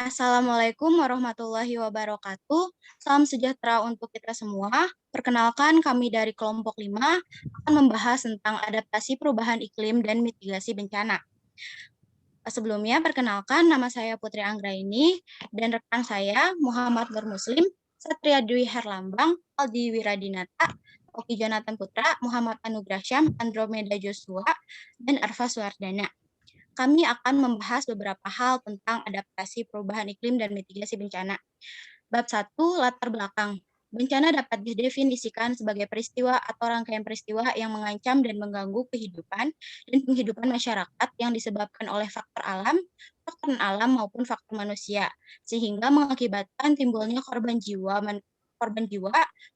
Assalamualaikum warahmatullahi wabarakatuh. Salam sejahtera untuk kita semua. Perkenalkan, kami dari kelompok 5 akan membahas tentang adaptasi perubahan iklim dan mitigasi bencana. Sebelumnya, perkenalkan, nama saya Putri Anggraini dan rekan saya Muhammad Nur Muslim, Satria Dwi Herlambang, Aldi Wiradinata, Oki Jonathan Putra, Muhammad Anugrah Syam, Andromeda Joshua, dan Arfa Suwardana. Kami akan membahas beberapa hal tentang adaptasi perubahan iklim dan mitigasi bencana. Bab 1, latar belakang. Bencana dapat didefinisikan sebagai peristiwa atau rangkaian peristiwa yang mengancam dan mengganggu kehidupan dan penghidupan masyarakat yang disebabkan oleh faktor alam maupun faktor manusia, sehingga mengakibatkan timbulnya korban jiwa,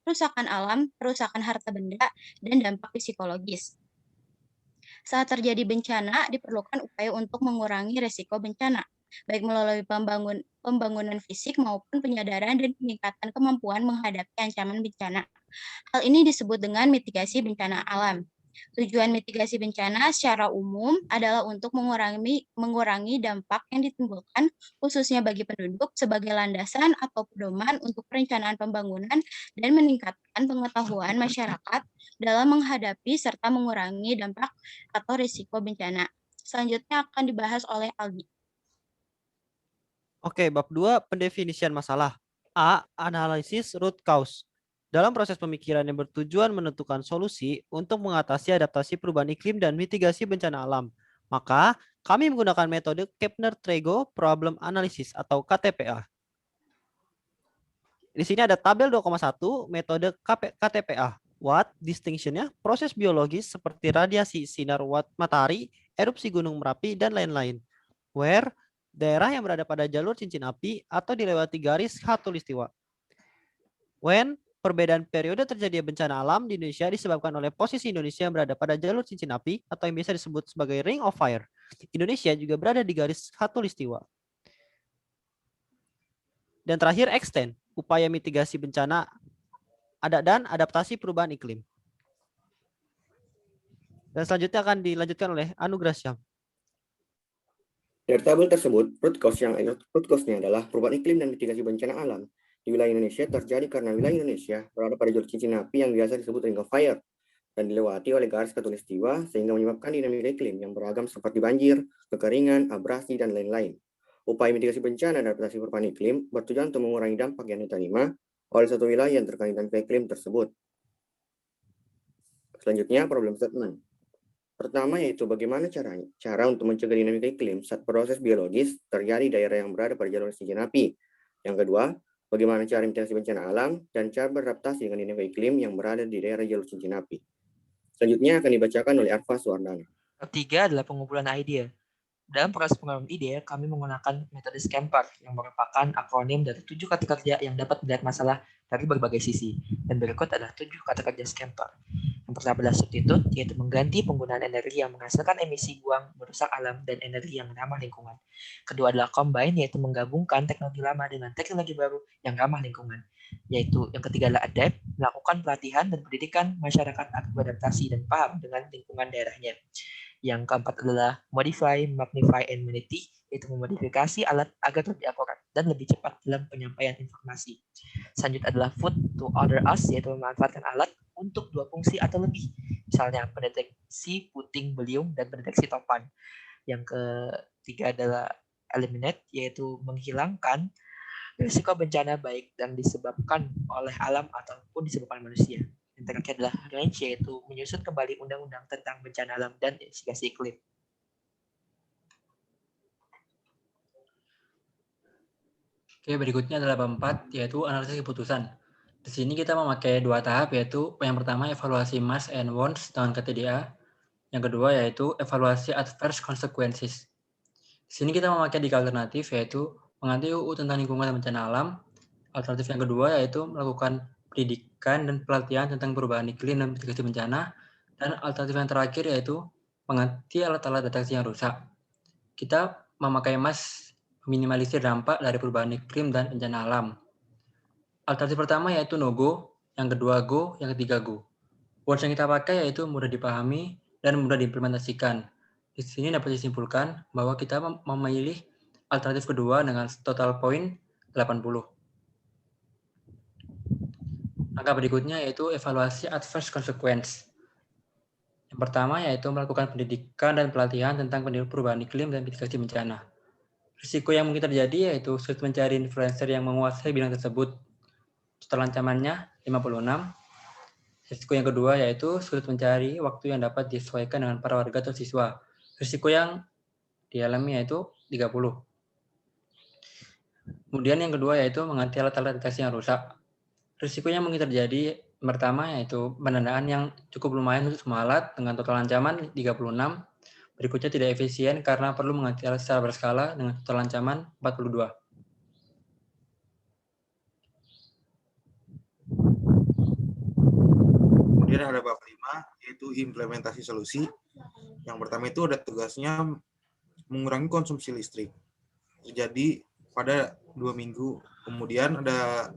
kerusakan alam, kerusakan harta benda, dan dampak psikologis. Saat terjadi bencana, diperlukan upaya untuk mengurangi risiko bencana, baik melalui pembangunan fisik maupun penyadaran dan peningkatan kemampuan menghadapi ancaman bencana. Hal ini disebut dengan mitigasi bencana alam. Tujuan mitigasi bencana secara umum adalah untuk mengurangi dampak yang ditimbulkan khususnya bagi penduduk sebagai landasan atau pedoman untuk perencanaan pembangunan dan meningkatkan pengetahuan masyarakat dalam menghadapi serta mengurangi dampak atau risiko bencana. Selanjutnya akan dibahas oleh Aldi. Oke, bab 2, pendefinisian masalah. A. Analisis root cause. Dalam proses pemikiran yang bertujuan menentukan solusi untuk mengatasi adaptasi perubahan iklim dan mitigasi bencana alam, maka kami menggunakan metode Kepner-Trego Problem Analysis atau KTPA. Di sini ada tabel 2,1 metode KTPA. What distinction-nya? Proses biologis seperti radiasi sinar matahari, erupsi Gunung Merapi, dan lain-lain. Where, daerah yang berada pada jalur cincin api atau dilewati garis khatulistiwa. When, perbedaan periode terjadi bencana alam di Indonesia disebabkan oleh posisi Indonesia yang berada pada jalur cincin api atau yang biasa disebut sebagai ring of fire. Indonesia juga berada di garis khatulistiwa. Dan terakhir, extend, upaya mitigasi bencana dan adaptasi perubahan iklim. Dan selanjutnya akan dilanjutkan oleh Anugrah Syam. Dari tabel tersebut, root cause-nya adalah perubahan iklim dan mitigasi bencana alam di wilayah Indonesia terjadi karena wilayah Indonesia berada pada jalur cincin api yang biasa disebut ring of fire dan dilewati oleh garis khatulistiwa sehingga menyebabkan dinamika iklim yang beragam seperti banjir, kekeringan, abrasi, dan lain-lain. Upaya mitigasi bencana dan adaptasi perubahan iklim bertujuan untuk mengurangi dampak yang diterima oleh satu wilayah yang terkait dengan iklim tersebut. Selanjutnya, problem statement. Pertama yaitu bagaimana cara untuk mencegah dinamika iklim saat proses biologis terjadi di daerah yang berada pada jalur cincin api. Yang kedua, bagaimana cara mitigasi bencana alam dan cara beradaptasi dengan dinamika iklim yang berada di daerah jalur cincin api. Selanjutnya akan dibacakan oleh Arfa Suwardana. Ketiga adalah pengumpulan ide. Dalam proses pengumpulan ide, kami menggunakan metode Scamper yang merupakan akronim dari 7 kata kerja yang dapat melihat masalah dari berbagai sisi. Dan berikut adalah 7 kata kerja Scamper. Yang pertama adalah substitute, yaitu mengganti penggunaan energi yang menghasilkan emisi buang, merusak alam, dan energi yang ramah lingkungan. Kedua adalah combine, yaitu menggabungkan teknologi lama dengan teknologi baru yang ramah lingkungan. Yaitu yang ketiga adalah adapt, melakukan pelatihan dan pendidikan masyarakat agar beradaptasi dan paham dengan lingkungan daerahnya. Yang keempat adalah modify, magnify, and manipulate, yaitu memodifikasi alat agar lebih akurat dan lebih cepat dalam penyampaian informasi. Selanjutnya adalah food to order us, yaitu memanfaatkan alat untuk 2 fungsi atau lebih, misalnya pendeteksi puting beliung dan pendeteksi topan. Yang ketiga adalah eliminate, yaitu menghilangkan risiko bencana baik yang disebabkan oleh alam ataupun disebabkan manusia. Yang terakhir adalah range, yaitu menyusun kembali undang-undang tentang bencana alam dan mitigasi iklim. Oke, berikutnya adalah bab 4, yaitu analisis keputusan. Di sini kita memakai 2 tahap, yaitu yang pertama evaluasi mass and wants dengan KTDA. Yang kedua yaitu evaluasi adverse consequences. Di sini kita memakai 3 alternatif, yaitu menganti UU tentang lingkungan dan bencana alam. Alternatif yang kedua yaitu melakukan pendidikan dan pelatihan tentang perubahan iklim dan mitigasi bencana. Dan alternatif yang terakhir yaitu mengganti alat-alat deteksi yang rusak. Kita memakai mass minimalisir dampak dari perubahan iklim dan bencana alam. Alternatif pertama yaitu no go, yang kedua go, yang ketiga go. Words yang kita pakai yaitu mudah dipahami dan mudah diimplementasikan. Di sini dapat disimpulkan bahwa kita memilih alternatif kedua dengan total poin 80. Angka berikutnya yaitu evaluasi adverse consequence. Yang pertama yaitu melakukan pendidikan dan pelatihan tentang perubahan iklim dan mitigasi bencana. Risiko yang mungkin terjadi yaitu sulit mencari influencer yang menguasai bidang tersebut. Total ancamannya 56. Risiko yang kedua yaitu sulit mencari waktu yang dapat disesuaikan dengan para warga atau siswa. Risiko yang dialami yaitu 30. Kemudian yang kedua yaitu mengganti alat-alat deteksi yang rusak. Risikonya mungkin terjadi pertama yaitu pendanaan yang cukup lumayan untuk semua alat dengan total ancaman 36. Berikutnya tidak efisien karena perlu mengganti alat secara berskala dengan total ancaman 42. Kemudian ada bab 5 yaitu implementasi solusi. Yang pertama itu ada tugasnya mengurangi konsumsi listrik. Terjadi pada 2 minggu. Kemudian ada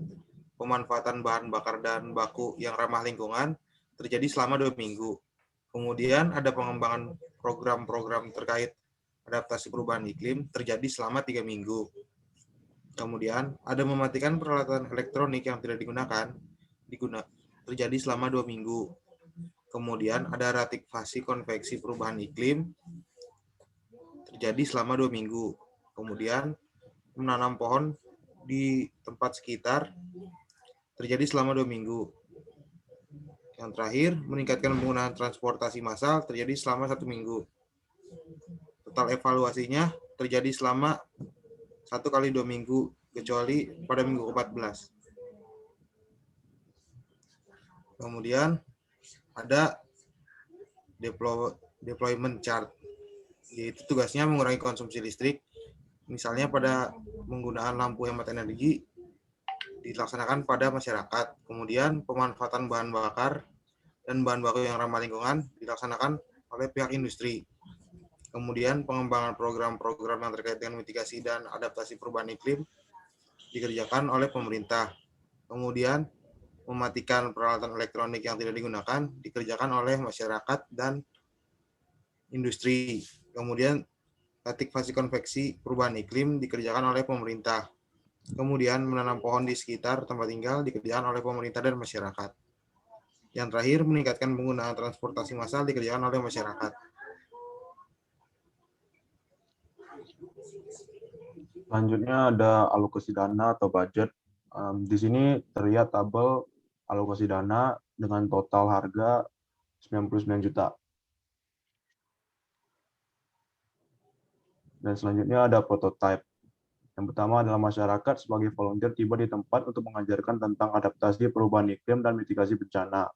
pemanfaatan bahan bakar dan baku yang ramah lingkungan terjadi selama 2 minggu. Kemudian ada pengembangan program-program terkait adaptasi perubahan iklim terjadi selama 3 minggu. Kemudian ada mematikan peralatan elektronik yang tidak digunakan terjadi selama 2 minggu. Kemudian ada ratifikasi konvensi perubahan iklim terjadi selama 2 minggu. Kemudian menanam pohon di tempat sekitar terjadi selama 2 minggu. Yang terakhir, meningkatkan penggunaan transportasi massal terjadi selama 1 minggu. Total evaluasinya terjadi selama 1 kali 2 minggu, kecuali pada minggu ke-14. Kemudian ada deployment chart, yaitu tugasnya mengurangi konsumsi listrik. Misalnya pada penggunaan lampu hemat energi dilaksanakan pada masyarakat. Kemudian pemanfaatan bahan bakar dan bahan baku yang ramah lingkungan dilaksanakan oleh pihak industri. Kemudian pengembangan program-program yang terkait dengan mitigasi dan adaptasi perubahan iklim dikerjakan oleh pemerintah. Kemudian mematikan peralatan elektronik yang tidak digunakan dikerjakan oleh masyarakat dan industri. Kemudian ratifikasi konvensi perubahan iklim dikerjakan oleh pemerintah. Kemudian menanam pohon di sekitar tempat tinggal dikerjakan oleh pemerintah dan masyarakat. Yang terakhir, meningkatkan penggunaan transportasi massal dikerjakan oleh masyarakat. Selanjutnya ada alokasi dana atau budget. Di sini terlihat tabel alokasi dana dengan total harga 99 juta. Dan selanjutnya ada prototype. Yang pertama adalah masyarakat sebagai volunteer tiba di tempat untuk mengajarkan tentang adaptasi perubahan iklim dan mitigasi bencana.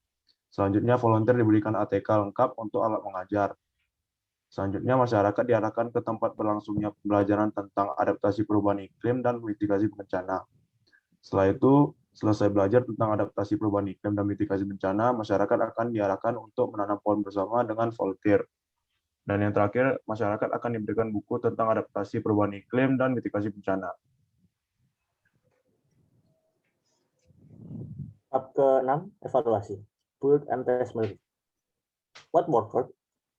Selanjutnya volunteer diberikan ATK lengkap untuk alat mengajar. Selanjutnya masyarakat diarahkan ke tempat berlangsungnya pembelajaran tentang adaptasi perubahan iklim dan mitigasi bencana. Setelah itu, selesai belajar tentang adaptasi perubahan iklim dan mitigasi bencana, masyarakat akan diarahkan untuk menanam pohon bersama dengan volunteer. Dan yang terakhir, masyarakat akan diberikan buku tentang adaptasi perubahan iklim dan mitigasi bencana. Bab ke-6, evaluasi. Build and test measure. What worked?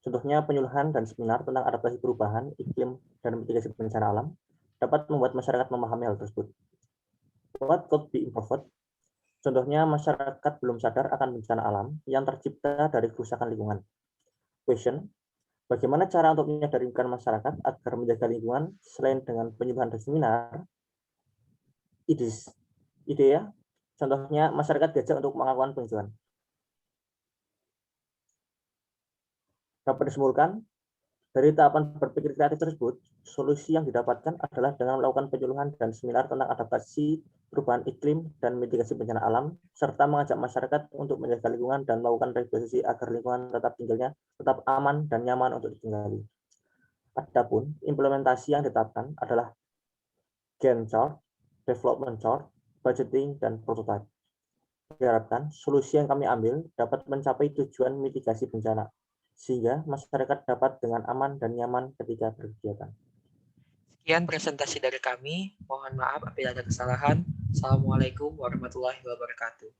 Contohnya penyuluhan dan seminar tentang adaptasi perubahan iklim dan mitigasi bencana alam dapat membuat masyarakat memahami hal tersebut. What could be improved? Contohnya masyarakat belum sadar akan bencana alam yang tercipta dari kerusakan lingkungan. Question. Bagaimana cara untuk menyadarkan masyarakat agar menjaga lingkungan selain dengan penyuluhan dan seminar? Ide ya. Contohnya masyarakat diajak untuk melakukan penghijauan. Dapat disimpulkan, dari tahapan berpikir kreatif tersebut, solusi yang didapatkan adalah dengan melakukan penyuluhan dan seminar tentang adaptasi perubahan iklim dan mitigasi bencana alam, serta mengajak masyarakat untuk menjaga lingkungan dan melakukan revitalisasi agar lingkungan tetap aman dan nyaman untuk ditinggali. Adapun implementasi yang ditetapkan adalah Gantt chart, development chart, budgeting, dan prototype. Diharapkan solusi yang kami ambil dapat mencapai tujuan mitigasi bencana, sehingga masyarakat dapat dengan aman dan nyaman ketika berkegiatan. Sekian presentasi dari kami. Mohon maaf apabila ada kesalahan. Assalamualaikum warahmatullahi wabarakatuh.